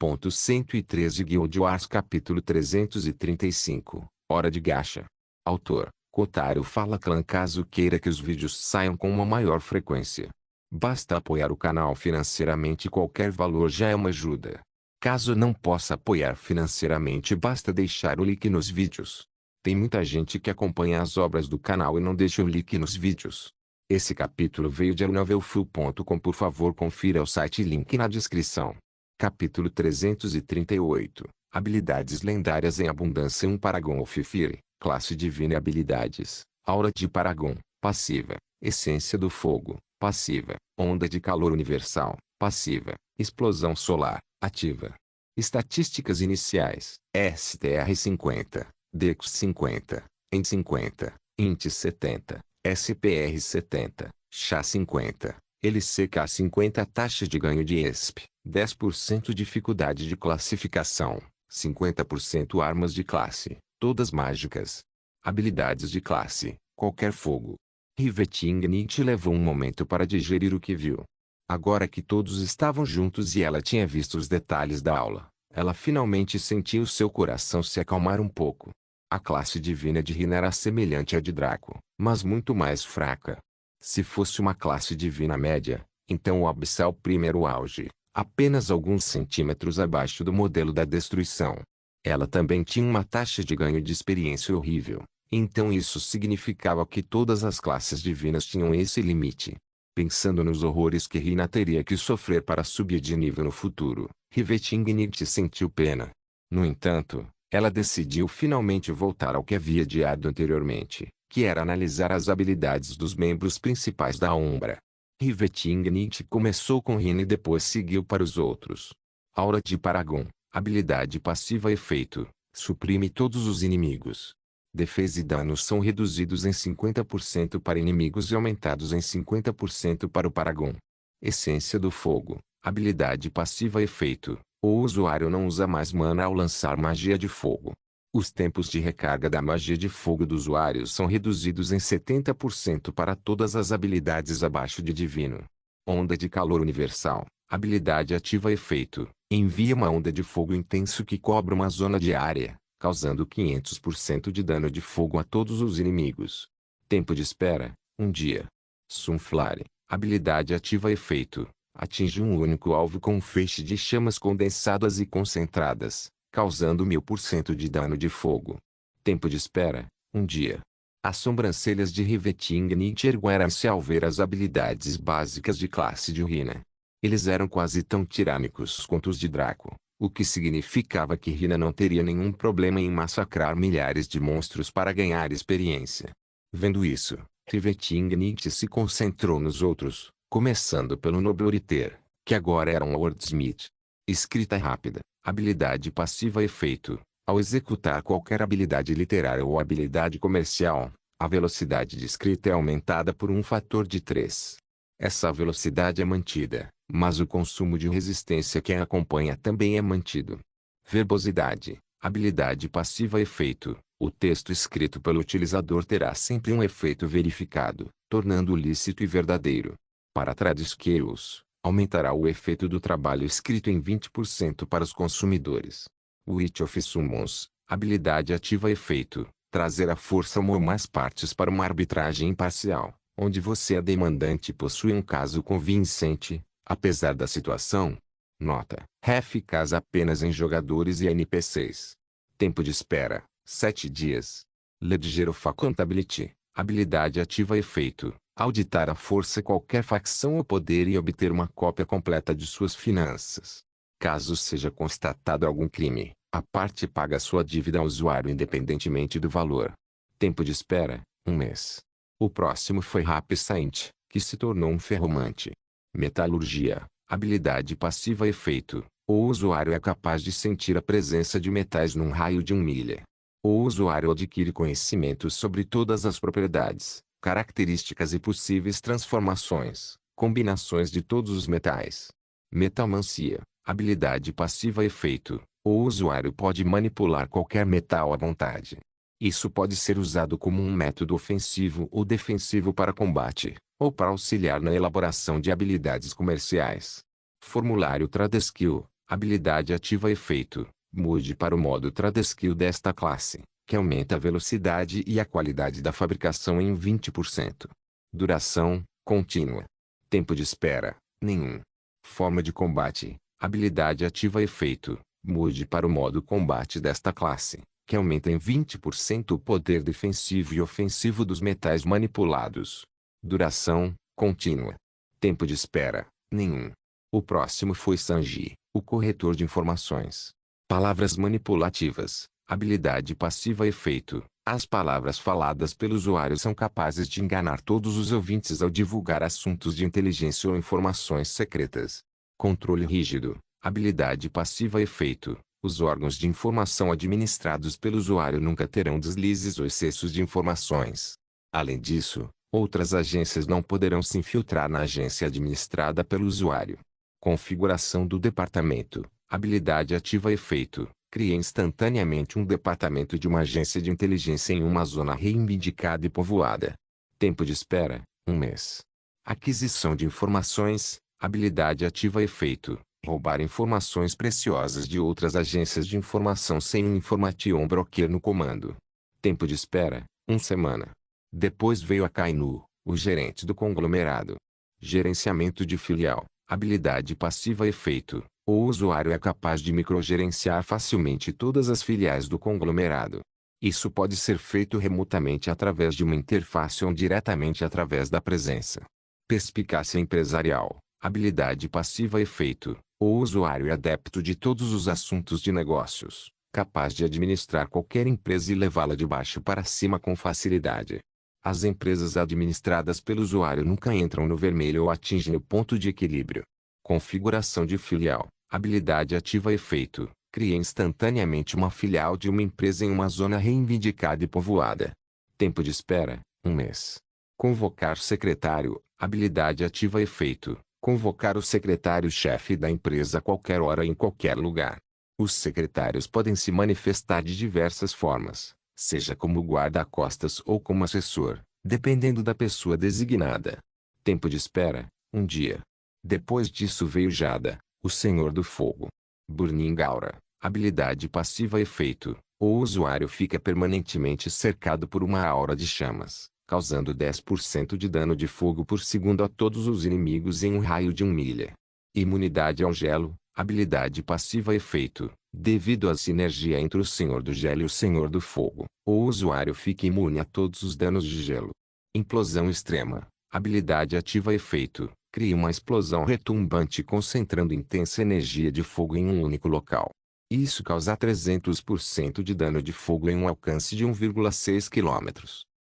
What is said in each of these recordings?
1.113 Guild Wars Capítulo 335 Hora de Gacha. Autor: Kotaro Fala Clan. Caso queira que os vídeos saiam com uma maior frequência, basta apoiar o canal financeiramente. Qualquer valor já é uma ajuda. Caso não possa apoiar financeiramente, basta deixar o link nos vídeos. Tem muita gente que acompanha as obras do canal e não deixa o link nos vídeos. Esse capítulo veio de elnovelfull.com. Por favor, confira o site e link na descrição. Capítulo 338 Habilidades lendárias em abundância. 1 Paragon of Fire, classe divina e habilidades. Aura de Paragon, passiva. Essência do fogo, passiva. Onda de calor universal, passiva. Explosão solar, ativa. Estatísticas iniciais: STR 50, Dex 50, Int 50, Int 70, SPR 70, SHA 50, LCK 50. Taxa de ganho de ESP: 10% dificuldade de classificação, 50% armas de classe, todas mágicas. Habilidades de classe: qualquer fogo. Riveting Nietzsche levou um momento para digerir o que viu. Agora que todos estavam juntos e ela tinha visto os detalhes da aula, ela finalmente sentiu seu coração se acalmar um pouco. A classe divina de Hina era semelhante à de Draco, mas muito mais fraca. Se fosse uma classe divina média, então o Abyssal Prime era o auge, apenas alguns centímetros abaixo do modelo da destruição. Ela também tinha uma taxa de ganho de experiência horrível, então isso significava que todas as classes divinas tinham esse limite. Pensando nos horrores que Hina teria que sofrer para subir de nível no futuro, Riveting Nietzsche sentiu pena. No entanto, ela decidiu finalmente voltar ao que havia adiado anteriormente, que era analisar as habilidades dos membros principais da Umbra. Riveting Nietzsche começou com Hina e depois seguiu para os outros. Aura de Paragon, habilidade passiva. Efeito: suprime todos os inimigos. Defesa e danos são reduzidos em 50% para inimigos e aumentados em 50% para o Paragon. Essência do fogo, habilidade passiva. Efeito: o usuário não usa mais mana ao lançar magia de fogo. Os tempos de recarga da magia de fogo do usuário são reduzidos em 70% para todas as habilidades abaixo de divino. Onda de calor universal, habilidade ativa. Efeito: envia uma onda de fogo intenso que cobre uma zona de área, causando 500% de dano de fogo a todos os inimigos. Tempo de espera: 1 dia. Sunflare, habilidade ativa. Efeito: atinge um único alvo com um feixe de chamas condensadas e concentradas, causando 1000% de dano de fogo. Tempo de espera: 1 dia. As sobrancelhas de Riveting Nietzsche ergueram-se ao ver as habilidades básicas de classe de Hina. Eles eram quase tão tirânicos quanto os de Draco, o que significava que Hina não teria nenhum problema em massacrar milhares de monstros para ganhar experiência. Vendo isso, Riveting Nietzsche se concentrou nos outros, começando pelo Nobloriter, que agora era um Wordsmith. Escrita rápida, habilidade passiva. Efeito: ao executar qualquer habilidade literária ou habilidade comercial, a velocidade de escrita é aumentada por um fator de 3. Essa velocidade é mantida, mas o consumo de resistência que a acompanha também é mantido. Verbosidade, habilidade passiva. Efeito: o texto escrito pelo utilizador terá sempre um efeito verificado, tornando-o lícito e verdadeiro. Para Trade Skills, aumentará o efeito do trabalho escrito em 20% para os consumidores. Witch of Summons, habilidade ativa. Efeito: trazer a força uma ou mais partes para uma arbitragem imparcial, onde você, a demandante, possui um caso convincente, apesar da situação. Nota: eficaz apenas em jogadores e NPCs. Tempo de espera: 7 dias. Ledger of Accountability, habilidade ativa. Efeito: auditar à força qualquer facção ou poder e obter uma cópia completa de suas finanças. Caso seja constatado algum crime, a parte paga sua dívida ao usuário independentemente do valor. Tempo de espera: 1 mês. O próximo foi Rap Saint, que se tornou um ferromante. Metalurgia, habilidade passiva. Efeito: o usuário é capaz de sentir a presença de metais num raio de 1 milha. O usuário adquire conhecimento sobre todas as propriedades, características e possíveis transformações, combinações de todos os metais. Metalmancia, habilidade passiva. Efeito: o usuário pode manipular qualquer metal à vontade. Isso pode ser usado como um método ofensivo ou defensivo para combate, ou para auxiliar na elaboração de habilidades comerciais. Formulário Trade Skill, Habilidade ativa efeito. Mude para o modo Trade Skill desta classe, que aumenta a velocidade e a qualidade da fabricação em 20%. Duração, contínua. Tempo de espera, nenhum. Forma de combate. Habilidade ativa efeito. Mude para o modo combate desta classe, que aumenta em 20% o poder defensivo e ofensivo dos metais manipulados. Duração, contínua. Tempo de espera, nenhum. O próximo foi Sanji, o corretor de informações. Palavras manipulativas. Habilidade passiva efeito. As palavras faladas pelo usuário são capazes de enganar todos os ouvintes ao divulgar assuntos de inteligência ou informações secretas. Controle rígido. Habilidade passiva efeito. Os órgãos de informação administrados pelo usuário nunca terão deslizes ou excessos de informações. Além disso, outras agências não poderão se infiltrar na agência administrada pelo usuário. Configuração do departamento. Habilidade ativa efeito. Cria instantaneamente um departamento de uma agência de inteligência em uma zona reivindicada e povoada. Tempo de espera, 1 mês. Aquisição de informações. Habilidade ativa efeito. Roubar informações preciosas de outras agências de informação sem um information broker no comando. Tempo de espera, 1 semana. Depois veio Akainu, o gerente do conglomerado. Gerenciamento de filial. Habilidade passiva efeito. O usuário é capaz de microgerenciar facilmente todas as filiais do conglomerado. Isso pode ser feito remotamente através de uma interface ou diretamente através da presença. Perspicácia empresarial. Habilidade passiva efeito. O usuário é adepto de todos os assuntos de negócios, capaz de administrar qualquer empresa e levá-la de baixo para cima com facilidade. As empresas administradas pelo usuário nunca entram no vermelho ou atingem o ponto de equilíbrio. Configuração de filial. Habilidade ativa efeito. Cria instantaneamente uma filial de uma empresa em uma zona reivindicada e povoada. Tempo de espera, 1 mês. Convocar secretário. Habilidade ativa efeito. Convocar o secretário-chefe da empresa a qualquer hora e em qualquer lugar. Os secretários podem se manifestar de diversas formas, seja como guarda-costas ou como assessor, dependendo da pessoa designada. Tempo de espera, 1 dia. Depois disso veio Jada, o Senhor do Fogo. Burning Aura. Habilidade passiva efeito. O usuário fica permanentemente cercado por uma aura de chamas, causando 10% de dano de fogo por segundo a todos os inimigos em um raio de 1 milha. Imunidade ao gelo. Habilidade passiva efeito. Devido à sinergia entre o Senhor do Gelo e o Senhor do Fogo, o usuário fica imune a todos os danos de gelo. Implosão extrema. Habilidade ativa efeito. Cria uma explosão retumbante concentrando intensa energia de fogo em um único local. Isso causa 300% de dano de fogo em um alcance de 1,6 km.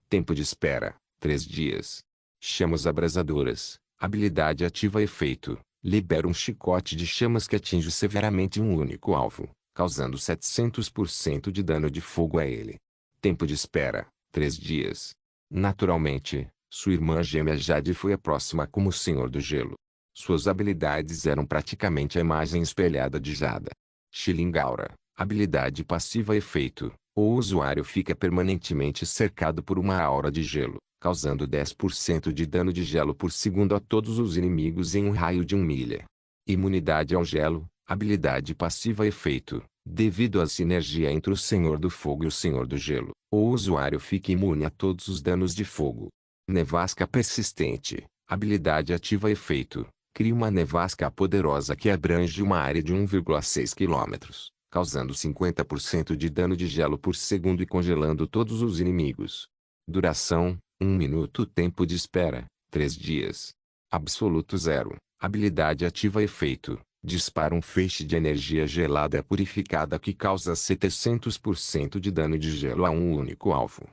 Tempo de espera, 3 dias. Chamas abrasadoras. Habilidade ativa efeito. Libera um chicote de chamas que atinge severamente um único alvo, causando 700% de dano de fogo a ele. Tempo de espera, 3 dias. Naturalmente, sua irmã gêmea Jade foi a próxima como Senhor do Gelo. Suas habilidades eram praticamente a imagem espelhada de Jada. Chilling Aura. Habilidade passiva efeito. O usuário fica permanentemente cercado por uma aura de gelo, causando 10% de dano de gelo por segundo a todos os inimigos em um raio de 1 milha. Imunidade ao gelo. Habilidade passiva efeito. Devido à sinergia entre o Senhor do Fogo e o Senhor do Gelo, o usuário fica imune a todos os danos de fogo. Nevasca persistente. Habilidade ativa efeito. Cria uma nevasca poderosa que abrange uma área de 1,6 km, causando 50% de dano de gelo por segundo e congelando todos os inimigos. Duração, 1 minuto. Tempo de espera, 3 dias. Absoluto zero. Habilidade ativa efeito. Dispara um feixe de energia gelada purificada que causa 700% de dano de gelo a um único alvo.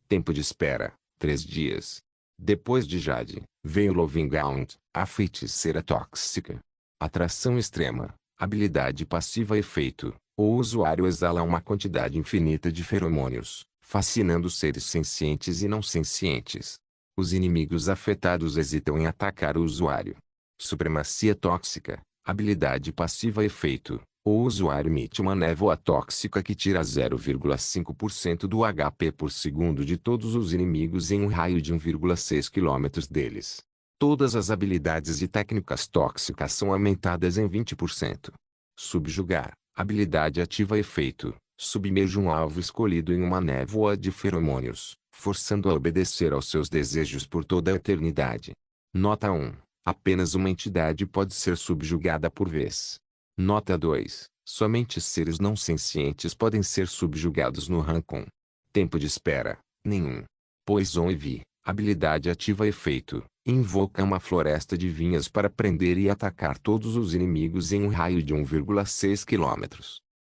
Tempo de espera, 3 dias. Depois de Jade, veio Lovinghound, a feiticeira tóxica. Atração extrema. Habilidade passiva efeito. O usuário exala uma quantidade infinita de feromônios, fascinando seres sencientes e não sencientes. Os inimigos afetados hesitam em atacar o usuário. Supremacia tóxica. Habilidade passiva efeito. O usuário emite uma névoa tóxica que tira 0,5% do HP por segundo de todos os inimigos em um raio de 1,6 km deles. Todas as habilidades e técnicas tóxicas são aumentadas em 20%. Subjugar. Habilidade ativa efeito. Submerja um alvo escolhido em uma névoa de feromônios, forçando a obedecer aos seus desejos por toda a eternidade. Nota 1. Apenas uma entidade pode ser subjugada por vez. Nota 2. Somente seres não sencientes podem ser subjugados no Rancon. Tempo de espera: nenhum. Poison Ivy. Habilidade ativa efeito. Invoca uma floresta de vinhas para prender e atacar todos os inimigos em um raio de 1,6 km.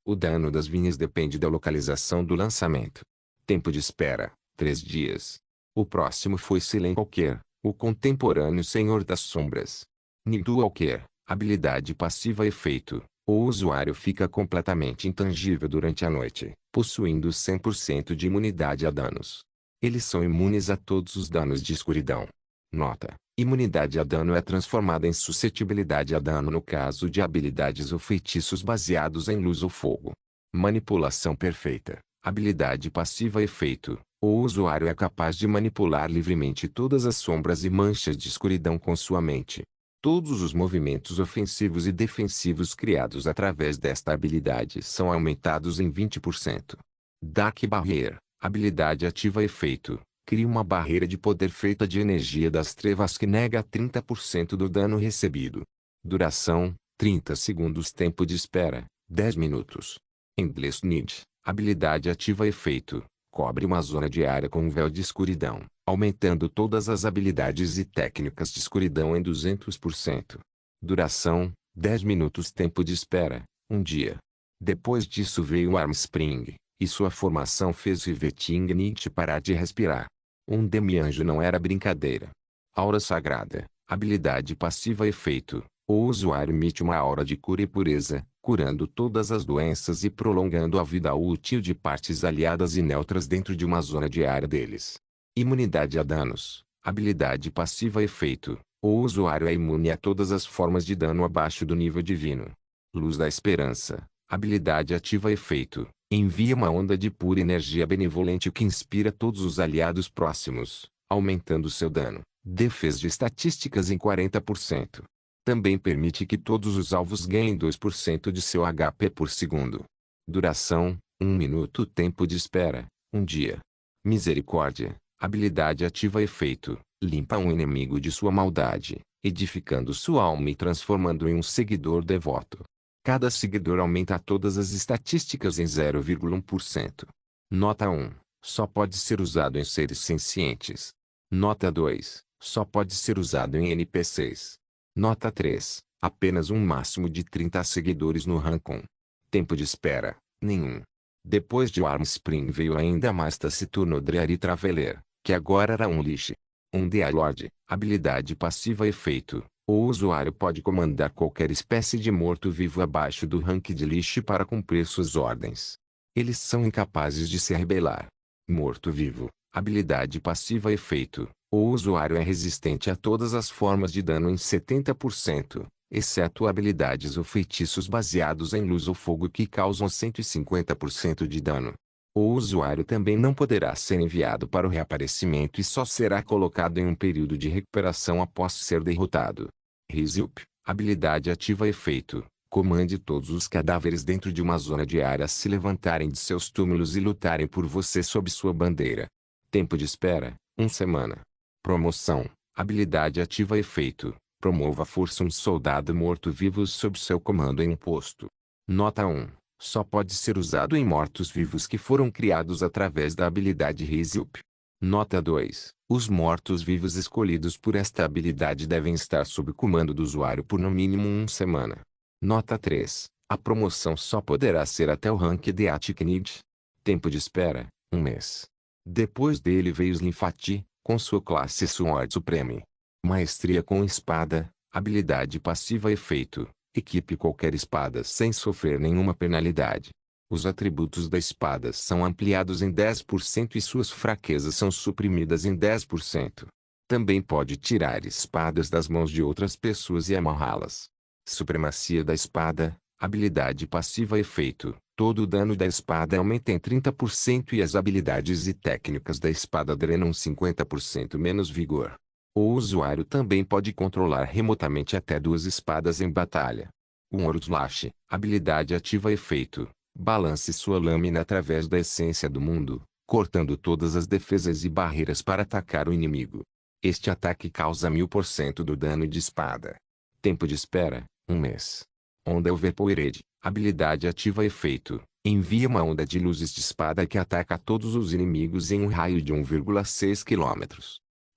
O dano das vinhas depende da localização do lançamento. Tempo de espera: 3 dias. O próximo foi Silen Walker, o contemporâneo Senhor das Sombras. Nidu Walker. Habilidade passiva efeito. O usuário fica completamente intangível durante a noite, possuindo 100% de imunidade a danos. Eles são imunes a todos os danos de escuridão. Nota: imunidade a dano é transformada em suscetibilidade a dano no caso de habilidades ou feitiços baseados em luz ou fogo. Manipulação perfeita. Habilidade passiva efeito. O usuário é capaz de manipular livremente todas as sombras e manchas de escuridão com sua mente. Todos os movimentos ofensivos e defensivos criados através desta habilidade são aumentados em 20%. Dark Barrier. Habilidade ativa efeito. Cria uma barreira de poder feita de energia das trevas que nega 30% do dano recebido. Duração: 30 segundos. Tempo de espera: 10 minutos. Endless Need. Habilidade ativa efeito. Cobre uma zona de área com um véu de escuridão, aumentando todas as habilidades e técnicas de escuridão em 200%. Duração: 10 minutos. Tempo de espera: 1 dia. Depois disso veio Armspring, e sua formação fez Riveting parar de respirar. Um demi-anjo não era brincadeira. Aura Sagrada. Habilidade passiva efeito. O usuário emite uma aura de cura e pureza, curando todas as doenças e prolongando a vida útil de partes aliadas e neutras dentro de uma zona de área deles. Imunidade a danos. Habilidade passiva efeito. O usuário é imune a todas as formas de dano abaixo do nível divino. Luz da Esperança. Habilidade ativa efeito. Envia uma onda de pura energia benevolente que inspira todos os aliados próximos, aumentando seu dano, defesa e estatísticas em 40%. Também permite que todos os alvos ganhem 2% de seu HP por segundo. Duração: 1 minuto. Tempo de espera: 1 dia. Misericórdia. Habilidade ativa efeito. Limpa um inimigo de sua maldade, edificando sua alma e transformando em um seguidor devoto. Cada seguidor aumenta todas as estatísticas em 0,1%. Nota 1. Só pode ser usado em seres sencientes. Nota 2. Só pode ser usado em NPCs. Nota 3. Apenas um máximo de 30 seguidores no Rancon. Tempo de espera: nenhum. Depois de Armspring veio ainda mais taciturno Dreary Traveler, que agora era um Lich. Um Dealord. Habilidade passiva efeito. O usuário pode comandar qualquer espécie de morto-vivo abaixo do rank de Lich para cumprir suas ordens. Eles são incapazes de se rebelar. Morto-vivo. Habilidade passiva efeito. O usuário é resistente a todas as formas de dano em 70%, exceto habilidades ou feitiços baseados em luz ou fogo que causam 150% de dano. O usuário também não poderá ser enviado para o reaparecimento e só será colocado em um período de recuperação após ser derrotado. Rizup. Habilidade ativa efeito. Comande todos os cadáveres dentro de uma zona de área a se levantarem de seus túmulos e lutarem por você sob sua bandeira. Tempo de espera: 1 semana. Promoção. Habilidade ativa efeito. Promova força um soldado morto-vivo sob seu comando em um posto. Nota 1. Só pode ser usado em mortos-vivos que foram criados através da habilidade Rizup. Nota 2. Os mortos-vivos escolhidos por esta habilidade devem estar sob comando do usuário por no mínimo 1 semana. Nota 3. A promoção só poderá ser até o rank de Attic Need. Tempo de espera: 1 mês. Depois dele veio Slinfati, com sua classe Sword Supreme. Maestria com espada. Habilidade passiva efeito. Equipe qualquer espada sem sofrer nenhuma penalidade. Os atributos da espada são ampliados em 10% e suas fraquezas são suprimidas em 10%. Também pode tirar espadas das mãos de outras pessoas e amarrá-las. Supremacia da espada. Habilidade passiva efeito. Todo o dano da espada aumenta em 30% e as habilidades e técnicas da espada drenam 50% menos vigor. O usuário também pode controlar remotamente até 2 espadas em batalha. Word Slash. Habilidade ativa efeito. Balance sua lâmina através da essência do mundo, cortando todas as defesas e barreiras para atacar o inimigo. Este ataque causa 1000% do dano de espada. Tempo de espera, 1 mês. Onda Overpowered. Habilidade ativa efeito. Envia uma onda de luzes de espada que ataca todos os inimigos em um raio de 1,6 km.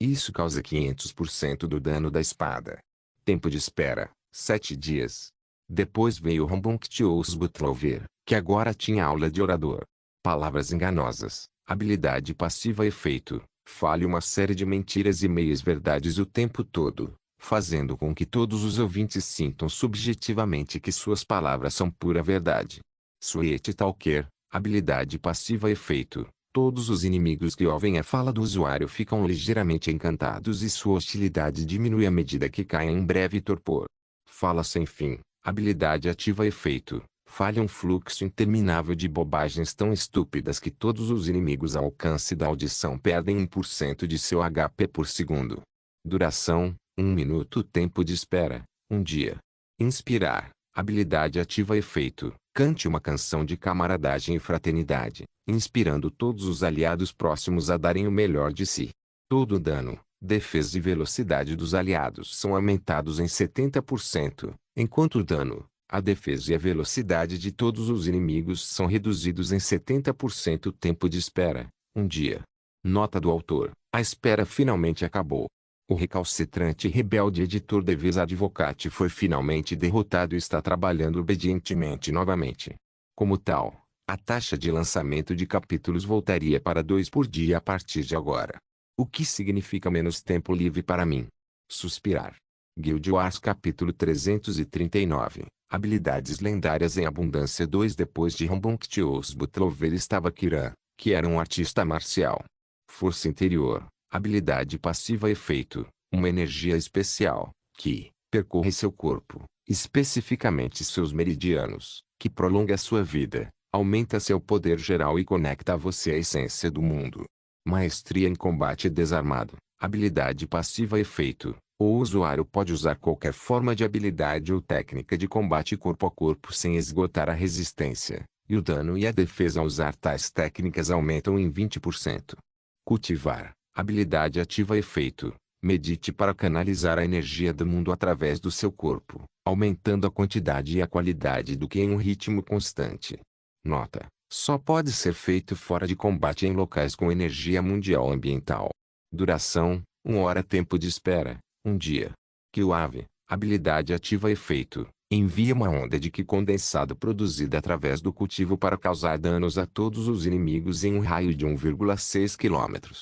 Isso causa 500% do dano da espada. Tempo de espera, 7 dias. Depois veio Rambunctious Butlover, que agora tinha aula de orador. Palavras enganosas. Habilidade passiva efeito. Fale uma série de mentiras e meias verdades o tempo todo, fazendo com que todos os ouvintes sintam subjetivamente que suas palavras são pura verdade. Sweet Talker. Habilidade passiva efeito. Todos os inimigos que ouvem a fala do usuário ficam ligeiramente encantados e sua hostilidade diminui à medida que caem em breve torpor. Fala sem fim. Habilidade ativa efeito. Fale um fluxo interminável de bobagens tão estúpidas que todos os inimigos ao alcance da audição perdem 1% de seu HP por segundo. Duração, 1 minuto. Tempo de espera, 1 dia. Inspirar. Habilidade ativa efeito. Cante uma canção de camaradagem e fraternidade, inspirando todos os aliados próximos a darem o melhor de si. Todo o dano, defesa e velocidade dos aliados são aumentados em 70%, enquanto o dano, a defesa e a velocidade de todos os inimigos são reduzidos em 70%. Tempo de espera, 1 dia. Nota do autor: a espera finalmente acabou. O recalcitrante e rebelde editor Device Advocate foi finalmente derrotado e está trabalhando obedientemente novamente. Como tal, a taxa de lançamento de capítulos voltaria para 2 por dia a partir de agora. O que significa menos tempo livre para mim. Suspirar. Guild Wars capítulo 339. Habilidades lendárias em abundância 2. Depois de Rambunctious Butlover estava Kiran, que era um artista marcial. Força interior. Habilidade passiva efeito. Uma energia especial, que percorre seu corpo, especificamente seus meridianos, que prolonga sua vida, aumenta seu poder geral e conecta a você a essência do mundo. Maestria em combate desarmado. Habilidade passiva efeito. O usuário pode usar qualquer forma de habilidade ou técnica de combate corpo a corpo sem esgotar a resistência, e o dano e a defesa ao usar tais técnicas aumentam em 20%. Cultivar. Habilidade ativa efeito. Medite para canalizar a energia do mundo através do seu corpo, aumentando a quantidade e a qualidade do que em um ritmo constante. Nota: só pode ser feito fora de combate em locais com energia mundial ambiental. Duração: 1 hora. Tempo de espera: 1 dia. Killwave. Habilidade ativa efeito. Envia uma onda de Ki condensado produzida através do cultivo para causar danos a todos os inimigos em um raio de 1,6 km.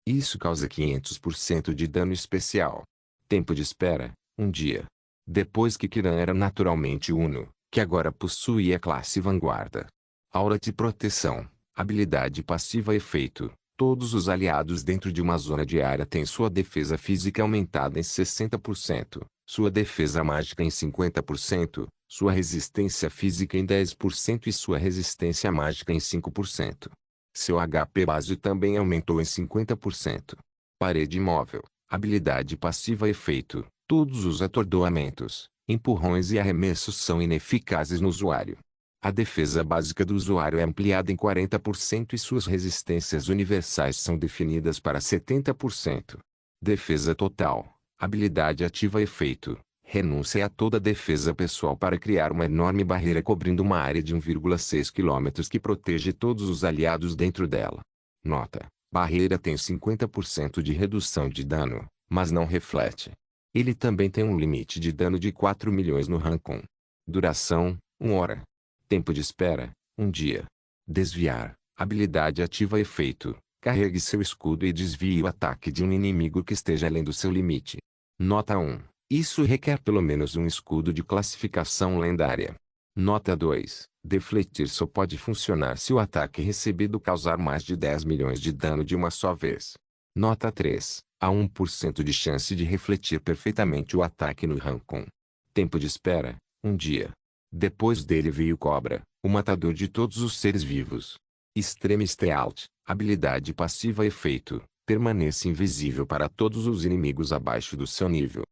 Isso causa 500% de dano especial. Tempo de espera: 1 dia. Depois que Kiran era naturalmente Uno, que agora possui a classe Vanguarda. Aura de proteção. Habilidade passiva efeito. Todos os aliados dentro de uma zona de área têm sua defesa física aumentada em 60%, sua defesa mágica em 50%, sua resistência física em 10% e sua resistência mágica em 5%. Seu HP base também aumentou em 50%. Parede móvel. Habilidade passiva efeito. Todos os atordoamentos, empurrões e arremessos são ineficazes no usuário. A defesa básica do usuário é ampliada em 40% e suas resistências universais são definidas para 70%. Defesa total. Habilidade ativa efeito. Renúncia a toda defesa pessoal para criar uma enorme barreira cobrindo uma área de 1,6 km que protege todos os aliados dentro dela. Nota: barreira tem 50% de redução de dano, mas não reflete. Ele também tem um limite de dano de 4 milhões no Rancon. Duração: 1 hora. Tempo de espera: 1 dia. Desviar. Habilidade ativa efeito. Carregue seu escudo e desvie o ataque de um inimigo que esteja além do seu limite. Nota 1. Isso requer pelo menos um escudo de classificação lendária. Nota 2. Defletir só pode funcionar se o ataque recebido causar mais de 10 milhões de dano de uma só vez. Nota 3. Há 1% de chance de refletir perfeitamente o ataque no Rancon. Tempo de espera: 1 dia. Depois dele veio Cobra, o matador de todos os seres vivos. Extreme Stealth. Habilidade passiva efeito. Permaneça invisível para todos os inimigos abaixo do seu nível.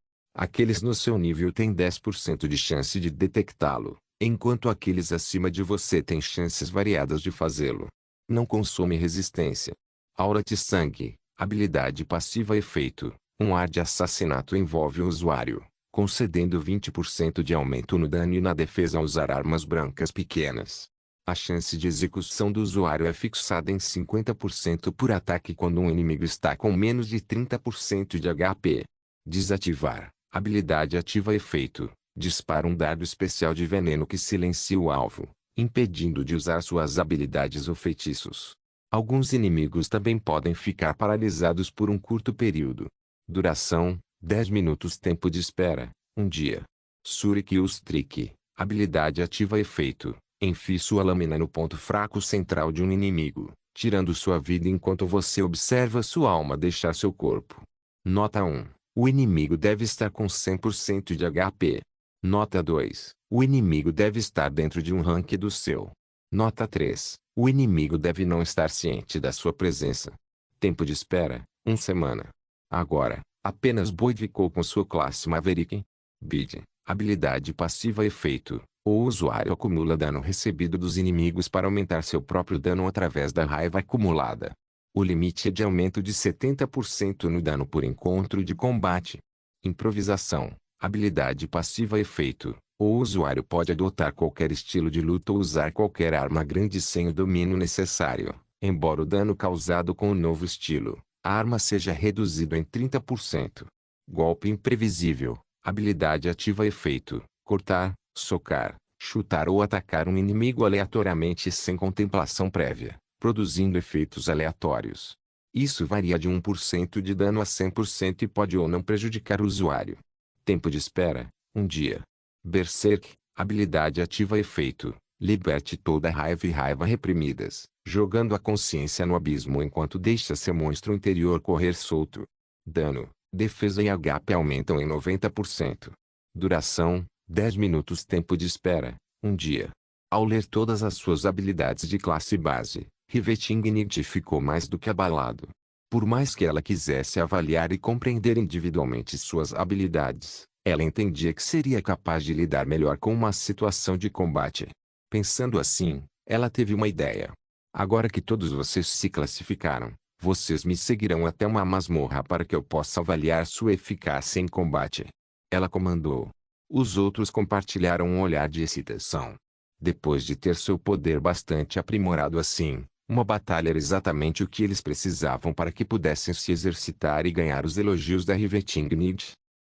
Aqueles no seu nível têm 10% de chance de detectá-lo, enquanto aqueles acima de você têm chances variadas de fazê-lo. Não consome resistência. Aura de sangue, habilidade passiva efeito. Um ar de assassinato envolve o usuário, concedendo 20% de aumento no dano e na defesa ao usar armas brancas pequenas. A chance de execução do usuário é fixada em 50% por ataque quando um inimigo está com menos de 30% de HP. Desativar. Habilidade ativa efeito. Dispara um dardo especial de veneno que silencia o alvo, impedindo de usar suas habilidades ou feitiços. Alguns inimigos também podem ficar paralisados por um curto período. Duração: 10 minutos. Tempo de espera: 1 dia. Surikyu Trick. Habilidade ativa efeito. Enfie sua lâmina no ponto fraco central de um inimigo, tirando sua vida enquanto você observa sua alma deixar seu corpo. Nota 1. O inimigo deve estar com 100% de HP. Nota 2. O inimigo deve estar dentro de um rank do seu. Nota 3. O inimigo deve não estar ciente da sua presença. Tempo de espera: 1 semana. Agora, apenas Boyd ficou com sua classe Maverick. Bid. Habilidade passiva efeito. O usuário acumula dano recebido dos inimigos para aumentar seu próprio dano através da raiva acumulada. O limite é de aumento de 70% no dano por encontro de combate. Improvisação. Habilidade passiva efeito. O usuário pode adotar qualquer estilo de luta ou usar qualquer arma grande sem o domínio necessário, embora o dano causado com o novo estilo, a arma seja reduzido em 30%. Golpe imprevisível. Habilidade ativa efeito. Cortar, socar, chutar ou atacar um inimigo aleatoriamente sem contemplação prévia, produzindo efeitos aleatórios. Isso varia de 1% de dano a 100% e pode ou não prejudicar o usuário. Tempo de espera: 1 dia. Berserk. Habilidade ativa efeito. Liberte toda a raiva e raiva reprimidas, jogando a consciência no abismo enquanto deixa seu monstro interior correr solto. Dano, defesa e HP aumentam em 90%. Duração: 10 minutos. Tempo de espera: 1 dia. Ao ler todas as suas habilidades de classe base, Riveting ficou mais do que abalado. Por mais que ela quisesse avaliar e compreender individualmente suas habilidades, ela entendia que seria capaz de lidar melhor com uma situação de combate. Pensando assim, ela teve uma ideia. Agora que todos vocês se classificaram, vocês me seguirão até uma masmorra para que eu possa avaliar sua eficácia em combate. Ela comandou. Os outros compartilharam um olhar de excitação. Depois de ter seu poder bastante aprimorado assim, uma batalha era exatamente o que eles precisavam para que pudessem se exercitar e ganhar os elogios da Riveting.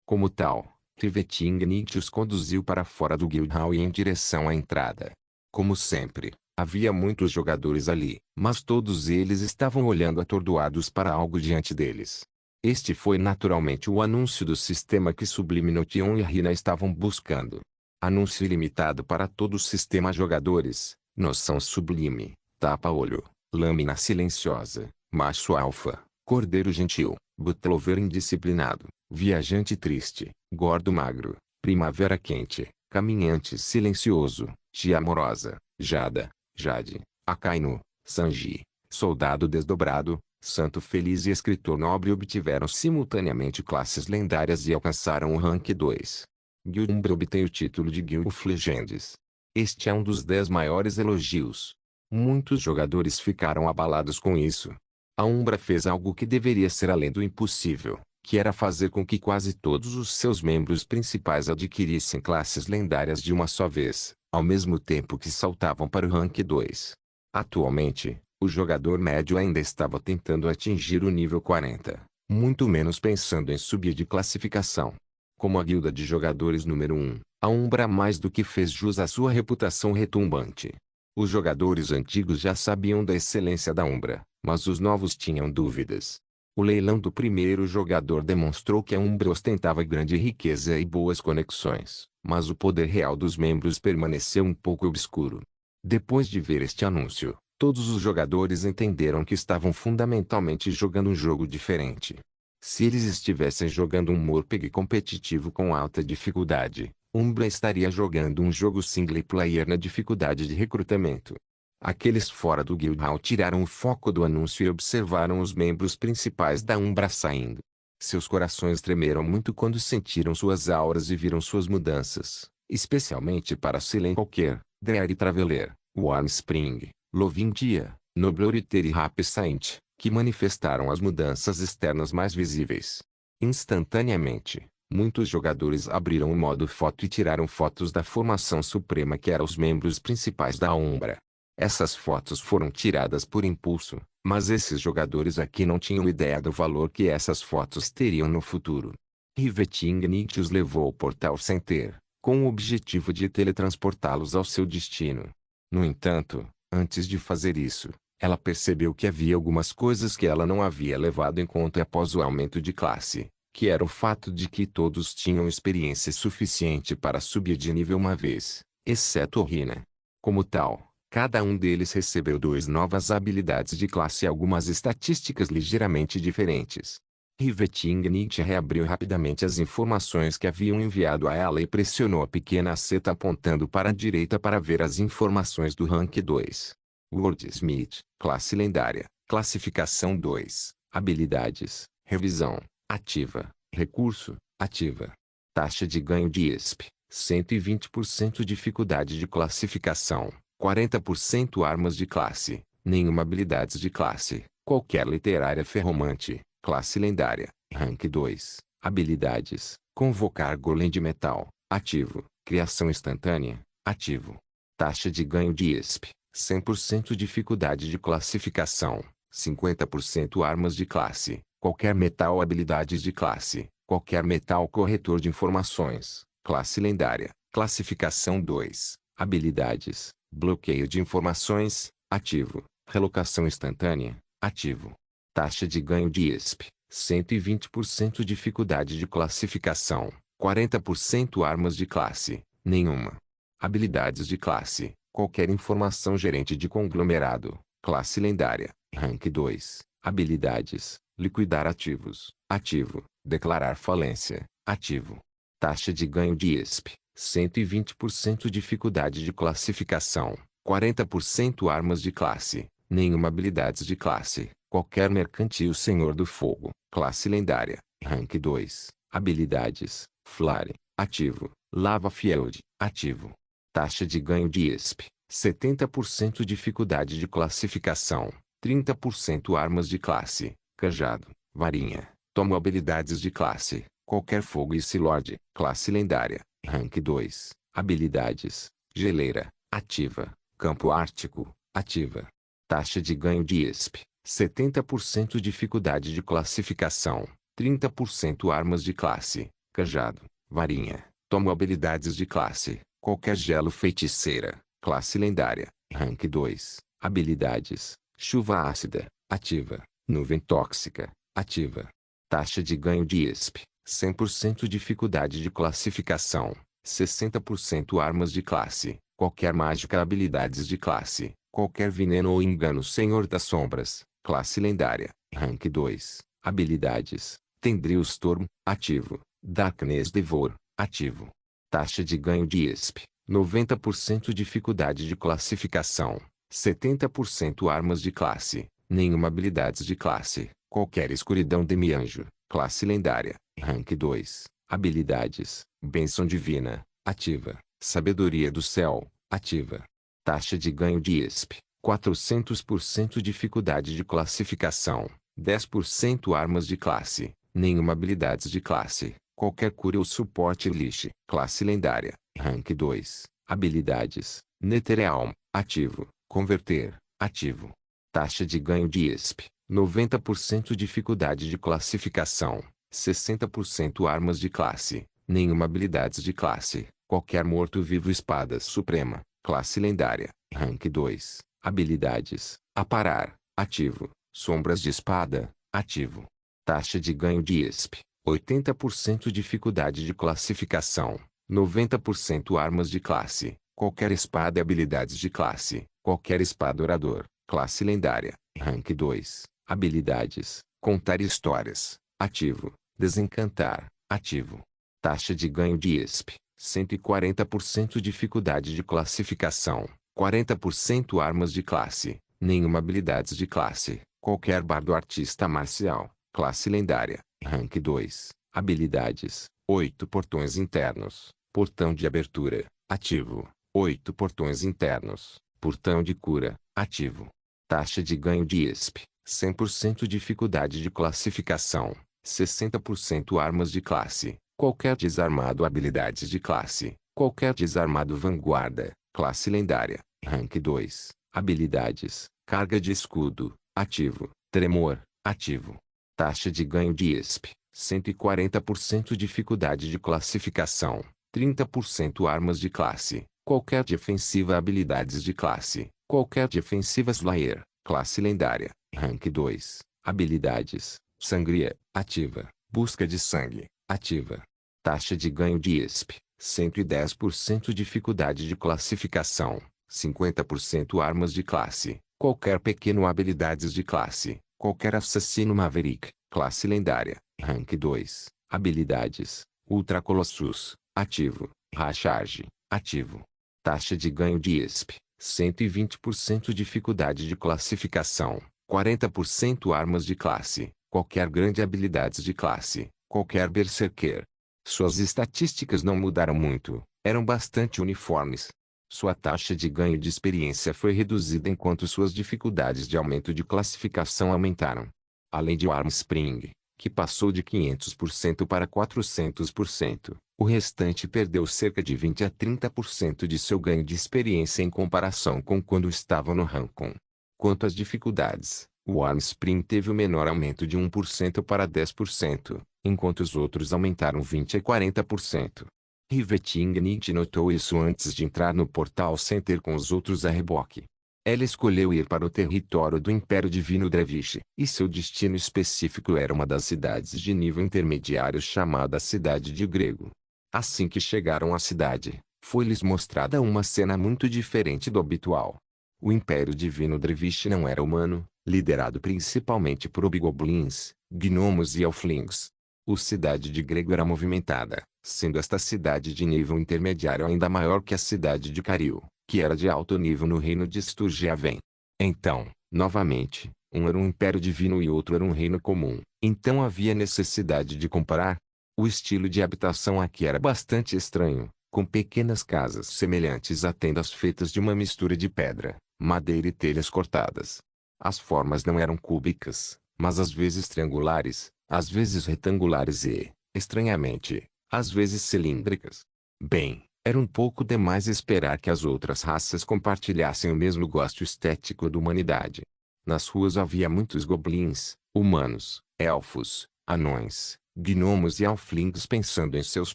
Como tal, Riveting os conduziu para fora do Guild Hall e em direção à entrada. Como sempre, havia muitos jogadores ali, mas todos eles estavam olhando atordoados para algo diante deles. Este foi naturalmente o anúncio do sistema que Subliminotion e Rina estavam buscando. Anúncio ilimitado para todo o sistema jogadores, noção sublime, tapa-olho, lâmina silenciosa, macho alfa, cordeiro gentil, butlover indisciplinado, viajante triste, gordo magro, primavera quente, caminhante silencioso, tia amorosa, Jada, Jade, Akainu, Sanji, soldado desdobrado, santo feliz e escritor nobre obtiveram simultaneamente classes lendárias e alcançaram o rank 2. Guild Umbra obtém o título de Guild of Legends. Este é um dos 10 maiores elogios. Muitos jogadores ficaram abalados com isso. A Umbra fez algo que deveria ser além do impossível, que era fazer com que quase todos os seus membros principais adquirissem classes lendárias de uma só vez, ao mesmo tempo que saltavam para o rank 2. Atualmente, o jogador médio ainda estava tentando atingir o nível 40, muito menos pensando em subir de classificação. Como a guilda de jogadores número 1, a Umbra mais do que fez jus à sua reputação retumbante. Os jogadores antigos já sabiam da excelência da Umbra, mas os novos tinham dúvidas. O leilão do primeiro jogador demonstrou que a Umbra ostentava grande riqueza e boas conexões, mas o poder real dos membros permaneceu um pouco obscuro. Depois de ver este anúncio, todos os jogadores entenderam que estavam fundamentalmente jogando um jogo diferente. Se eles estivessem jogando um Morpg competitivo com alta dificuldade, Umbra estaria jogando um jogo single player na dificuldade de recrutamento. Aqueles fora do Guild Hall tiraram o foco do anúncio e observaram os membros principais da Umbra saindo. Seus corações tremeram muito quando sentiram suas auras e viram suas mudanças, especialmente para Silen Qualquer, Dreary Traveler, Warm Spring, Loving Dia, Nobloriter e Happy Saint, que manifestaram as mudanças externas mais visíveis. Instantaneamente, muitos jogadores abriram o modo foto e tiraram fotos da formação suprema que eram os membros principais da Umbra. Essas fotos foram tiradas por impulso, mas esses jogadores aqui não tinham ideia do valor que essas fotos teriam no futuro. Riveting Nietzsche os levou ao Portal Center, com o objetivo de teletransportá-los ao seu destino. No entanto, antes de fazer isso, ela percebeu que havia algumas coisas que ela não havia levado em conta após o aumento de classe, que era o fato de que todos tinham experiência suficiente para subir de nível uma vez, exceto Rina. Como tal, cada um deles recebeu 2 novas habilidades de classe e algumas estatísticas ligeiramente diferentes. Riveting Nietzsche reabriu rapidamente as informações que haviam enviado a ela e pressionou a pequena seta apontando para a direita para ver as informações do Rank 2. Wordsmith, classe lendária, classificação 2, habilidades, revisão, ativa, recurso, ativa. Taxa de ganho de ESP, 120% dificuldade de classificação, 40% armas de classe, nenhuma habilidades de classe, qualquer literária ferromante, classe lendária, rank 2, habilidades, convocar golem de metal, ativo, criação instantânea, ativo. Taxa de ganho de ESP, 100% dificuldade de classificação, 50% armas de classe, qualquer metal habilidades de classe, qualquer metal corretor de informações, classe lendária, classificação 2, habilidades, bloqueio de informações, ativo, relocação instantânea, ativo. Taxa de ganho de ESP, 120% dificuldade de classificação, 40% armas de classe, nenhuma. Habilidades de classe, qualquer informação gerente de conglomerado, classe lendária, rank 2, habilidades, liquidar ativos, ativo, declarar falência, ativo. Taxa de ganho de ESP, 120% dificuldade de classificação, 40% armas de classe, nenhuma habilidades de classe, qualquer mercantil senhor do fogo, classe lendária, rank 2, habilidades, flare, ativo, lava field, ativo. Taxa de ganho de ESP, 70% dificuldade de classificação, 30% armas de classe, cajado, varinha, tomo habilidades de classe, qualquer fogo e silord, classe lendária, rank 2, habilidades, geleira, ativa, campo ártico, ativa. Taxa de ganho de ESP, 70% dificuldade de classificação, 30% armas de classe, cajado, varinha, tomo habilidades de classe, qualquer gelo feiticeira, classe lendária, rank 2, habilidades, chuva ácida, ativa, nuvem tóxica, ativa. Taxa de ganho de ESP, 100% dificuldade de classificação, 60% armas de classe, qualquer mágica habilidades de classe, qualquer veneno ou engano senhor das sombras, classe lendária, rank 2, habilidades, Tendril Storm, ativo, Darkness Devour, ativo. Taxa de ganho de ESP, 90% dificuldade de classificação, 70% armas de classe, nenhuma habilidades de classe, qualquer escuridão demianjo, classe lendária, rank 2, habilidades, bênção divina, ativa, sabedoria do céu, ativa. Taxa de ganho de ESP, 400% dificuldade de classificação, 10% armas de classe, nenhuma habilidades de classe, qualquer cura ou suporte lixe, classe lendária, rank 2, habilidades, Netherrealm, ativo, converter, ativo. Taxa de ganho de ESP, 90% dificuldade de classificação, 60% armas de classe, nenhuma habilidades de classe, qualquer morto-vivo espada suprema, classe lendária, rank 2, habilidades, aparar, ativo, sombras de espada, ativo. Taxa de ganho de ESP, 80% dificuldade de classificação, 90% armas de classe, qualquer espada e habilidades de classe, qualquer espada orador, classe lendária, rank 2, habilidades, contar histórias, ativo, desencantar, ativo. Taxa de ganho de ESP, 140% dificuldade de classificação, 40% armas de classe, nenhuma habilidades de classe, qualquer bardo artista marcial, classe lendária, Rank 2. Habilidades. 8 portões internos. Portão de abertura. Ativo. 8 portões internos. Portão de cura. Ativo. Taxa de ganho de ISP. 100% dificuldade de classificação. 60% armas de classe. Qualquer desarmado habilidades de classe. Qualquer desarmado vanguarda. Classe lendária. Rank 2. Habilidades. Carga de escudo. Ativo. Tremor. Ativo. Taxa de ganho de ISP. 140% dificuldade de classificação. 30% armas de classe. Qualquer defensiva habilidades de classe. Qualquer defensiva Slayer. Classe lendária. Rank 2. Habilidades. Sangria. Ativa. Busca de sangue. Ativa. Taxa de ganho de ISP. 110% dificuldade de classificação. 50% armas de classe. Qualquer pequeno habilidades de classe. Qualquer assassino Maverick. Classe lendária. Rank 2. Habilidades. Ultra Colossus. Ativo. Racharge. Ativo. Taxa de ganho de ISP. 120% dificuldade de classificação. 40% armas de classe. Qualquer grande habilidades de classe. Qualquer berserker. Suas estatísticas não mudaram muito. Eram bastante uniformes. Sua taxa de ganho de experiência foi reduzida enquanto suas dificuldades de aumento de classificação aumentaram. Além de Armspring, que passou de 500% para 400%, o restante perdeu cerca de 20 a 30% de seu ganho de experiência em comparação com quando estava no Rancon. Quanto às dificuldades, o Armspring teve o menor aumento de 1% para 10%, enquanto os outros aumentaram 20 a 40%. Riveting Nietzsche notou isso antes de entrar no Portal Center com os outros a reboque. Ela escolheu ir para o território do Império Divino Dravish, e seu destino específico era uma das cidades de nível intermediário chamada Cidade de Grego. Assim que chegaram à cidade, foi-lhes mostrada uma cena muito diferente do habitual. O Império Divino Dravish não era humano, liderado principalmente por hobgoblins, gnomos e elflings. A cidade de Grego era movimentada, sendo esta cidade de nível intermediário ainda maior que a cidade de Caril, que era de alto nível no reino de Sturgiaven. Então, novamente, um era um império divino e outro era um reino comum. Então havia necessidade de comparar. O estilo de habitação aqui era bastante estranho, com pequenas casas semelhantes a tendas feitas de uma mistura de pedra, madeira e telhas cortadas. As formas não eram cúbicas, mas às vezes triangulares, às vezes retangulares e, estranhamente, às vezes cilíndricas. Bem, era um pouco demais esperar que as outras raças compartilhassem o mesmo gosto estético da humanidade. Nas ruas havia muitos goblins, humanos, elfos, anões, gnomos e halflings pensando em seus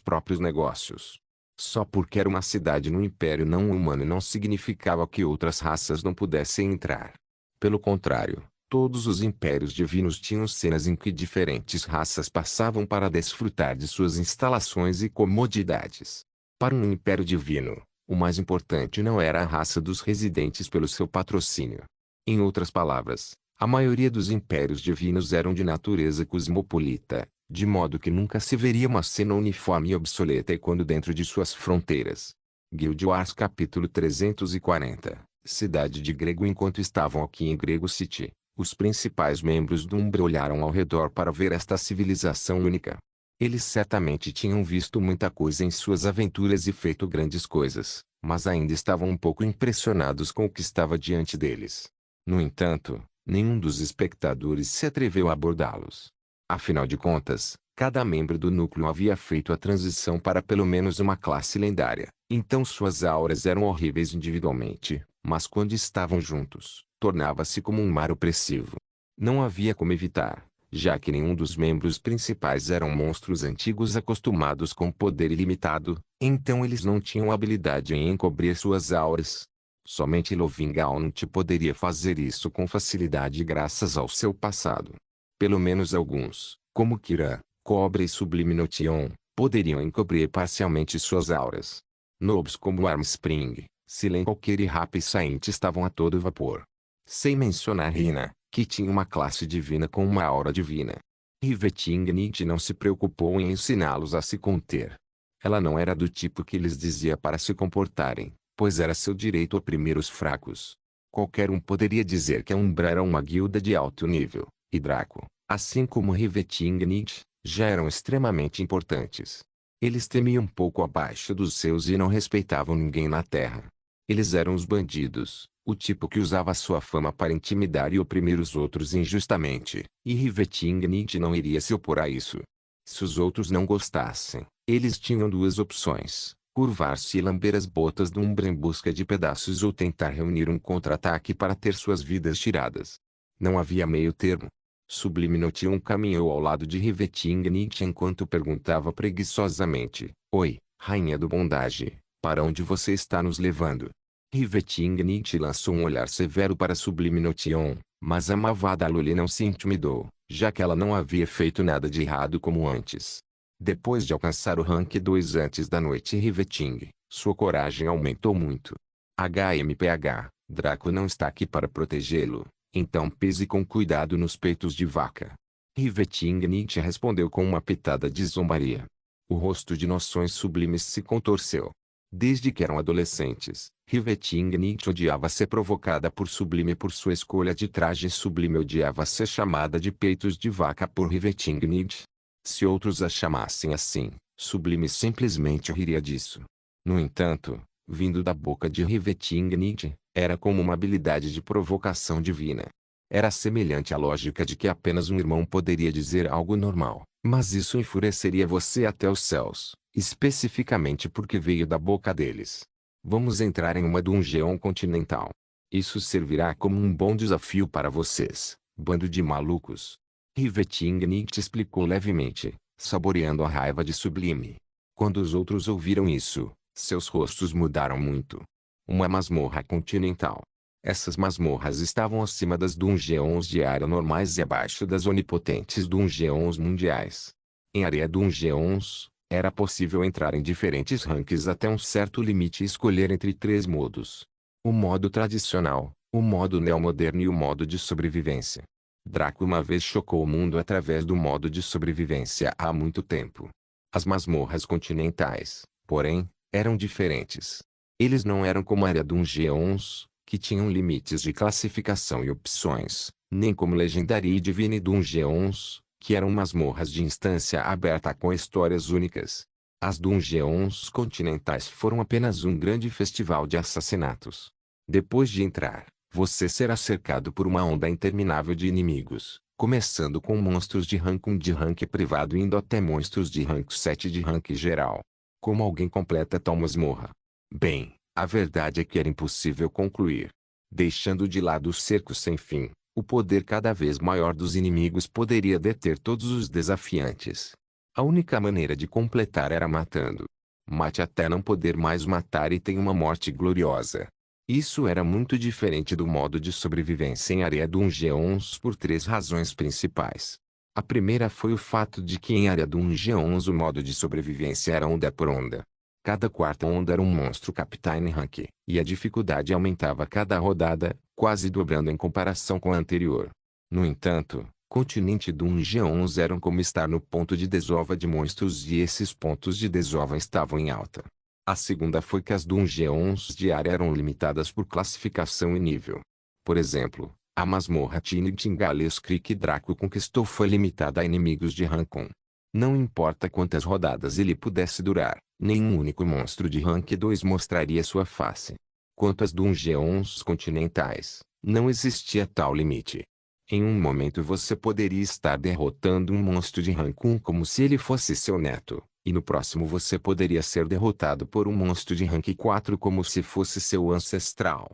próprios negócios. Só porque era uma cidade no Império não humano não significava que outras raças não pudessem entrar. Pelo contrário, todos os impérios divinos tinham cenas em que diferentes raças passavam para desfrutar de suas instalações e comodidades. Para um império divino, o mais importante não era a raça dos residentes pelo seu patrocínio. Em outras palavras, a maioria dos impérios divinos eram de natureza cosmopolita, de modo que nunca se veria uma cena uniforme e obsoleta e quando dentro de suas fronteiras. Guild Wars capítulo 340, Cidade de Grego. Enquanto estavam aqui em Grego City, os principais membros do Umbra olharam ao redor para ver esta civilização única. Eles certamente tinham visto muita coisa em suas aventuras e feito grandes coisas, mas ainda estavam um pouco impressionados com o que estava diante deles. No entanto, nenhum dos espectadores se atreveu a abordá-los. Afinal de contas, cada membro do núcleo havia feito a transição para pelo menos uma classe lendária, então suas auras eram horríveis individualmente, mas quando estavam juntos, tornava-se como um mar opressivo. Não havia como evitar, já que nenhum dos membros principais eram monstros antigos acostumados com poder ilimitado, então eles não tinham habilidade em encobrir suas auras. Somente Lovingaunt poderia fazer isso com facilidade graças ao seu passado. Pelo menos alguns, como Kira, Cobra e Sublime Notion, poderiam encobrir parcialmente suas auras. Nobs como Armspring, Silencoker e Happy Saint estavam a todo vapor. Sem mencionar Rina, que tinha uma classe divina com uma aura divina. Riveting Nietzsche não se preocupou em ensiná-los a se conter. Ela não era do tipo que lhes dizia para se comportarem, pois era seu direito oprimir os fracos. Qualquer um poderia dizer que a Umbra era uma guilda de alto nível, e Draco, assim como Riveting Nietzsche, já eram extremamente importantes. Eles temiam um pouco abaixo dos seus e não respeitavam ninguém na Terra. Eles eram os bandidos, o tipo que usava sua fama para intimidar e oprimir os outros injustamente, e Rivetingnight não iria se opor a isso. Se os outros não gostassem, eles tinham duas opções: curvar-se e lamber as botas do Umbra em busca de pedaços ou tentar reunir um contra-ataque para ter suas vidas tiradas. Não havia meio termo. Sublime Notion caminhou ao lado de Rivetingnight enquanto perguntava preguiçosamente: Oi, Rainha do Bondage, para onde você está nos levando? Rivetingnight lançou um olhar severo para Sublime Notion, mas a malvada Loli não se intimidou, já que ela não havia feito nada de errado como antes. Depois de alcançar o rank 2 antes da noite Riveting, sua coragem aumentou muito. HMPH, Draco não está aqui para protegê-lo, então pise com cuidado nos peitos de vaca. Rivetingnight respondeu com uma pitada de zombaria. O rosto de Noções Sublimes se contorceu. Desde que eram adolescentes, Rivetingnight odiava ser provocada por Sublime por sua escolha de traje e Sublime odiava ser chamada de peitos de vaca por Rivetingnight. Se outros a chamassem assim, Sublime simplesmente riria disso. No entanto, vindo da boca de Rivetingnight, era como uma habilidade de provocação divina. Era semelhante à lógica de que apenas um irmão poderia dizer algo normal, mas isso enfureceria você até os céus, especificamente porque veio da boca deles. Vamos entrar em uma dungeon continental. Isso servirá como um bom desafio para vocês, bando de malucos. Rivetingnight explicou levemente, saboreando a raiva de Sublime. Quando os outros ouviram isso, seus rostos mudaram muito. Uma masmorra continental. Essas masmorras estavam acima das dungeons de área normais e abaixo das onipotentes dungeons mundiais. Em área dungeons, era possível entrar em diferentes ranks até um certo limite e escolher entre 3 modos. O modo tradicional, o modo neomoderno e o modo de sobrevivência. Draco uma vez chocou o mundo através do modo de sobrevivência há muito tempo. As masmorras continentais, porém, eram diferentes. Eles não eram como área dungeons, que tinham limites de classificação e opções, nem como Legendary e Divine Dungeons, que eram masmorras de instância aberta com histórias únicas. As dungeons continentais foram apenas um grande festival de assassinatos. Depois de entrar, você será cercado por uma onda interminável de inimigos, começando com monstros de rank 1 de rank privado indo até monstros de rank 7 de rank geral. Como alguém completa tal masmorra? Bem, a verdade é que era impossível concluir. Deixando de lado os cercos sem fim, o poder cada vez maior dos inimigos poderia deter todos os desafiantes. A única maneira de completar era matando. Mate até não poder mais matar e tenha uma morte gloriosa. Isso era muito diferente do modo de sobrevivência em área dungeons por 3 razões principais. A primeira foi o fato de que em área dungeons o modo de sobrevivência era onda por onda. Cada quarta onda era um monstro Captain Rank, e a dificuldade aumentava a cada rodada, quase dobrando em comparação com a anterior. No entanto, Continente Dungeons eram como estar no ponto de desova de monstros e esses pontos de desova estavam em alta. A segunda foi que as dungeons de área eram limitadas por classificação e nível. Por exemplo, a masmorra Tintingales Creek Draco conquistou foi limitada a inimigos de rank 1. Não importa quantas rodadas ele pudesse durar, nenhum único monstro de rank 2 mostraria sua face. Quanto às dungeons continentais, não existia tal limite. Em um momento você poderia estar derrotando um monstro de rank 1 como se ele fosse seu neto, e no próximo você poderia ser derrotado por um monstro de rank 4 como se fosse seu ancestral.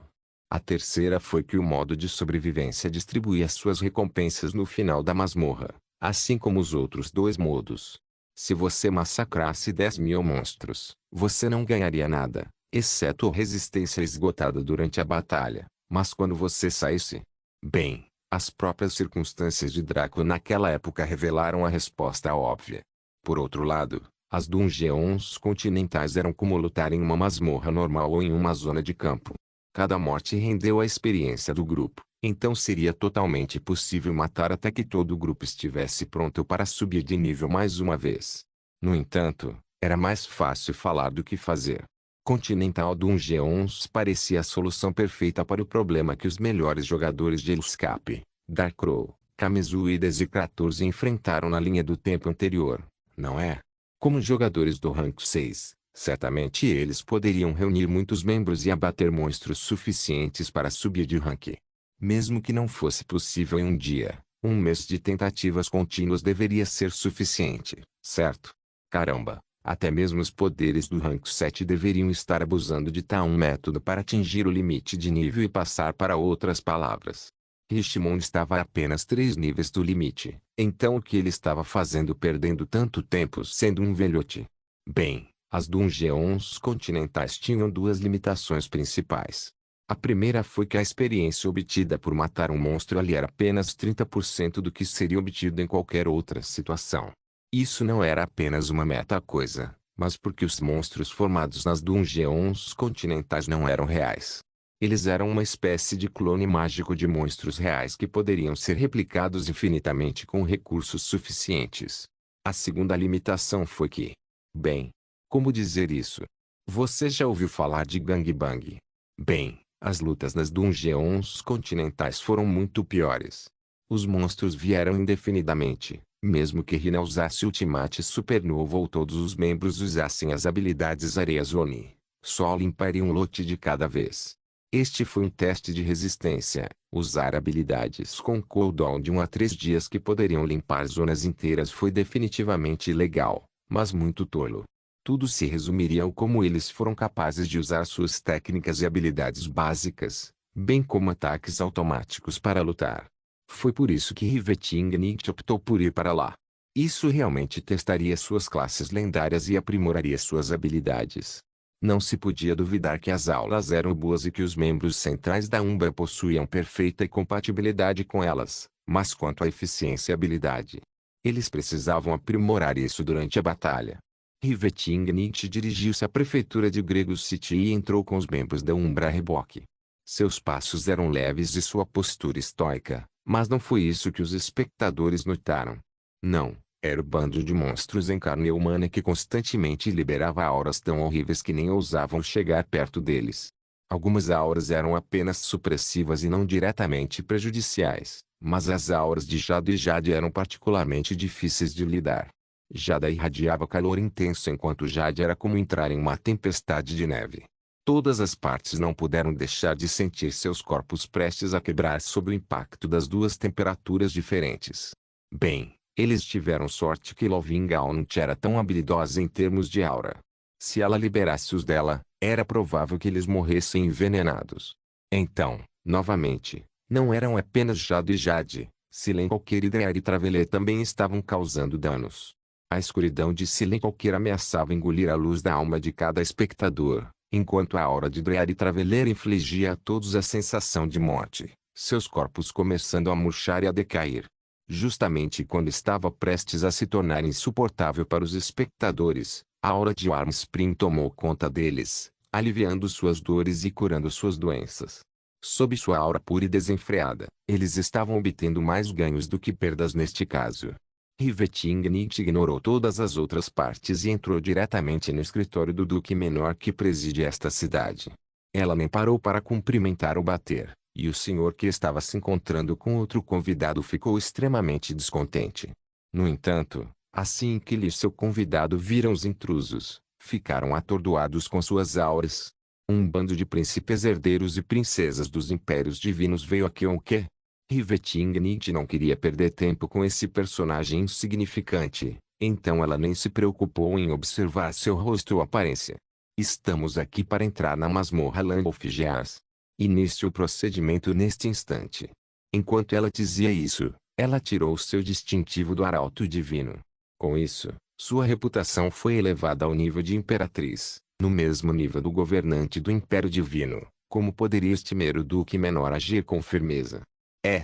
A terceira foi que o modo de sobrevivência distribuía suas recompensas no final da masmorra, assim como os outros 2 modos. Se você massacrasse 10.000 monstros, você não ganharia nada, exceto resistência esgotada durante a batalha, mas quando você saísse... Bem, as próprias circunstâncias de Draco naquela época revelaram a resposta óbvia. Por outro lado, as dungeons continentais eram como lutar em uma masmorra normal ou em uma zona de campo. Cada morte rendeu a experiência do grupo, então seria totalmente possível matar até que todo o grupo estivesse pronto para subir de nível mais uma vez. No entanto, era mais fácil falar do que fazer. Continental Dungeons parecia a solução perfeita para o problema que os melhores jogadores de Escape, Dark Crow, Kamizuidas e Krator enfrentaram na linha do tempo anterior, não é? Como jogadores do rank 6, certamente eles poderiam reunir muitos membros e abater monstros suficientes para subir de rank. Mesmo que não fosse possível em um dia, um mês de tentativas contínuas deveria ser suficiente, certo? Caramba, até mesmo os poderes do rank 7 deveriam estar abusando de tal método para atingir o limite de nível e passar para outras palavras. Rishimon estava a apenas 3 níveis do limite, então o que ele estava fazendo perdendo tanto tempo sendo um velhote? Bem, as Dungeons continentais tinham duas limitações principais. A primeira foi que a experiência obtida por matar um monstro ali era apenas 30% do que seria obtido em qualquer outra situação. Isso não era apenas uma meta-coisa, mas porque os monstros formados nas Dungeons continentais não eram reais. Eles eram uma espécie de clone mágico de monstros reais que poderiam ser replicados infinitamente com recursos suficientes. A segunda limitação foi que... Bem, como dizer isso? Você já ouviu falar de gangbang? Bem, as lutas nas Dungeons continentais foram muito piores. Os monstros vieram indefinidamente, mesmo que Rina usasse Ultimate Supernova ou todos os membros usassem as habilidades Areias Oni. Só limparia um lote de cada vez. Este foi um teste de resistência, usar habilidades com cooldown de 1 a 3 dias que poderiam limpar zonas inteiras foi definitivamente ilegal, mas muito tolo. Tudo se resumiria ao como eles foram capazes de usar suas técnicas e habilidades básicas, bem como ataques automáticos para lutar. Foi por isso que Riveting optou por ir para lá. Isso realmente testaria suas classes lendárias e aprimoraria suas habilidades. Não se podia duvidar que as aulas eram boas e que os membros centrais da Umbra possuíam perfeita compatibilidade com elas, mas quanto à eficiência e habilidade, eles precisavam aprimorar isso durante a batalha. Riveting dirigiu-se à prefeitura de Gregos City e entrou com os membros da Umbra a reboque. Seus passos eram leves e sua postura estoica, mas não foi isso que os espectadores notaram. Não. Era o bando de monstros em carne humana que constantemente liberava auras tão horríveis que nem ousavam chegar perto deles. Algumas auras eram apenas supressivas e não diretamente prejudiciais, mas as auras de Jada e Jade eram particularmente difíceis de lidar. Jada irradiava calor intenso enquanto Jade era como entrar em uma tempestade de neve. Todas as partes não puderam deixar de sentir seus corpos prestes a quebrar sob o impacto das duas temperaturas diferentes. Bem, eles tiveram sorte que Lovingaunt era tão habilidosa em termos de aura. Se ela liberasse os dela, era provável que eles morressem envenenados. Então, novamente, não eram apenas Jade e Jade, Silenqualquer e Drear e Traveler também estavam causando danos. A escuridão de Silenqualquer ameaçava engolir a luz da alma de cada espectador, enquanto a aura de Drear e Traveler infligia a todos a sensação de morte, seus corpos começando a murchar e a decair. Justamente quando estava prestes a se tornar insuportável para os espectadores, a aura de Warmspring tomou conta deles, aliviando suas dores e curando suas doenças. Sob sua aura pura e desenfreada, eles estavam obtendo mais ganhos do que perdas neste caso. Riveting ignorou todas as outras partes e entrou diretamente no escritório do Duque Menor que preside esta cidade. Ela nem parou para cumprimentar ou bater. E o senhor que estava se encontrando com outro convidado ficou extremamente descontente. No entanto, assim que ele e seu convidado viram os intrusos, ficaram atordoados com suas auras. Um bando de príncipes herdeiros e princesas dos impérios divinos veio aqui o quê? Riveting não queria perder tempo com esse personagem insignificante, então ela nem se preocupou em observar seu rosto ou aparência. Estamos aqui para entrar na masmorra Land of Gears. Inicie o procedimento neste instante. Enquanto ela dizia isso, ela tirou seu distintivo do arauto divino. Com isso, sua reputação foi elevada ao nível de imperatriz, no mesmo nível do governante do Império Divino. Como poderia este mero Duque Menor agir com firmeza?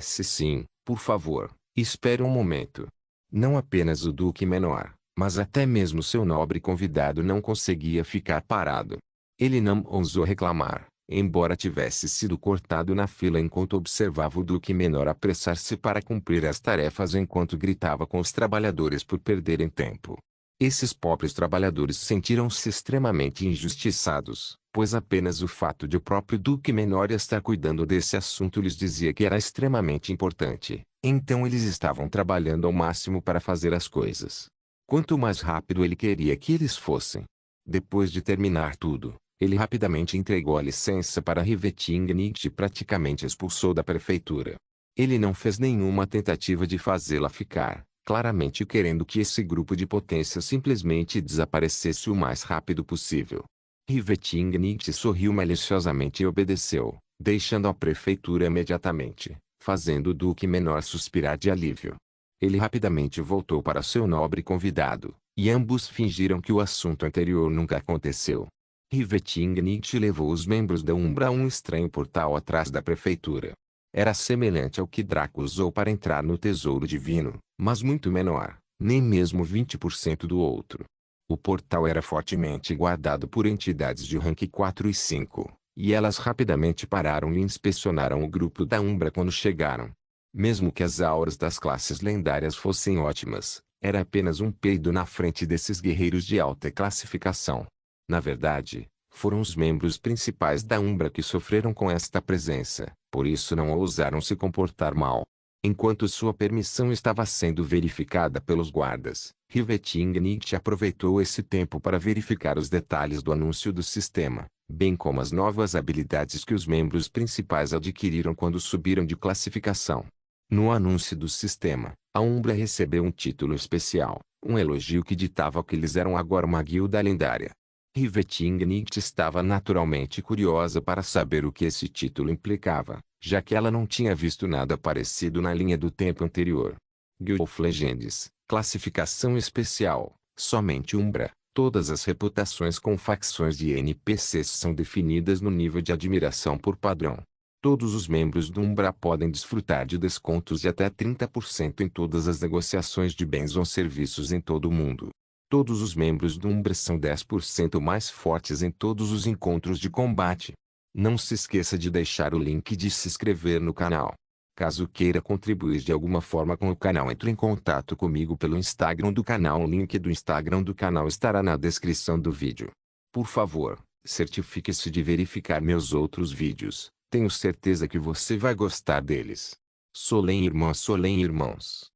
Sim, por favor, espere um momento. Não apenas o Duque Menor, mas até mesmo seu nobre convidado não conseguia ficar parado. Ele não ousou reclamar, embora tivesse sido cortado na fila enquanto observava o Duque Menor apressar-se para cumprir as tarefas enquanto gritava com os trabalhadores por perderem tempo. Esses pobres trabalhadores sentiram-se extremamente injustiçados, pois apenas o fato de o próprio Duque Menor estar cuidando desse assunto lhes dizia que era extremamente importante, Então eles estavam trabalhando ao máximo para fazer as coisas. Quanto mais rápido ele queria que eles fossem. Depois de terminar tudo, ele rapidamente entregou a licença para Rivetingnicht e praticamente expulsou da prefeitura. Ele não fez nenhuma tentativa de fazê-la ficar, claramente querendo que esse grupo de potência simplesmente desaparecesse o mais rápido possível. Rivetingnicht sorriu maliciosamente e obedeceu, deixando a prefeitura imediatamente, fazendo o Duque Menor suspirar de alívio. Ele rapidamente voltou para seu nobre convidado, e ambos fingiram que o assunto anterior nunca aconteceu. Rivetingnicht levou os membros da Umbra a um estranho portal atrás da prefeitura. Era semelhante ao que Draco usou para entrar no Tesouro Divino, mas muito menor, nem mesmo 20% do outro. O portal era fortemente guardado por entidades de rank 4 e 5, e elas rapidamente pararam e inspecionaram o grupo da Umbra quando chegaram. Mesmo que as auras das classes lendárias fossem ótimas, era apenas um peido na frente desses guerreiros de alta classificação. Na verdade, foram os membros principais da Umbra que sofreram com esta presença, por isso não ousaram se comportar mal. Enquanto sua permissão estava sendo verificada pelos guardas, Rivetingnicht aproveitou esse tempo para verificar os detalhes do anúncio do sistema, bem como as novas habilidades que os membros principais adquiriram quando subiram de classificação. No anúncio do sistema, a Umbra recebeu um título especial, um elogio que ditava que eles eram agora uma guilda lendária. Rivetingnicht estava naturalmente curiosa para saber o que esse título implicava, já que ela não tinha visto nada parecido na linha do tempo anterior. Guild of Legends, classificação especial, somente Umbra. Todas as reputações com facções de NPCs são definidas no nível de admiração por padrão. Todos os membros do Umbra podem desfrutar de descontos de até 30% em todas as negociações de bens ou serviços em todo o mundo. Todos os membros do Umbra são 10% mais fortes em todos os encontros de combate. Não se esqueça de deixar o link de se inscrever no canal. Caso queira contribuir de alguma forma com o canal, entre em contato comigo pelo Instagram do canal. O link do Instagram do canal estará na descrição do vídeo. Por favor, certifique-se de verificar meus outros vídeos. Tenho certeza que você vai gostar deles. Solem irmãos.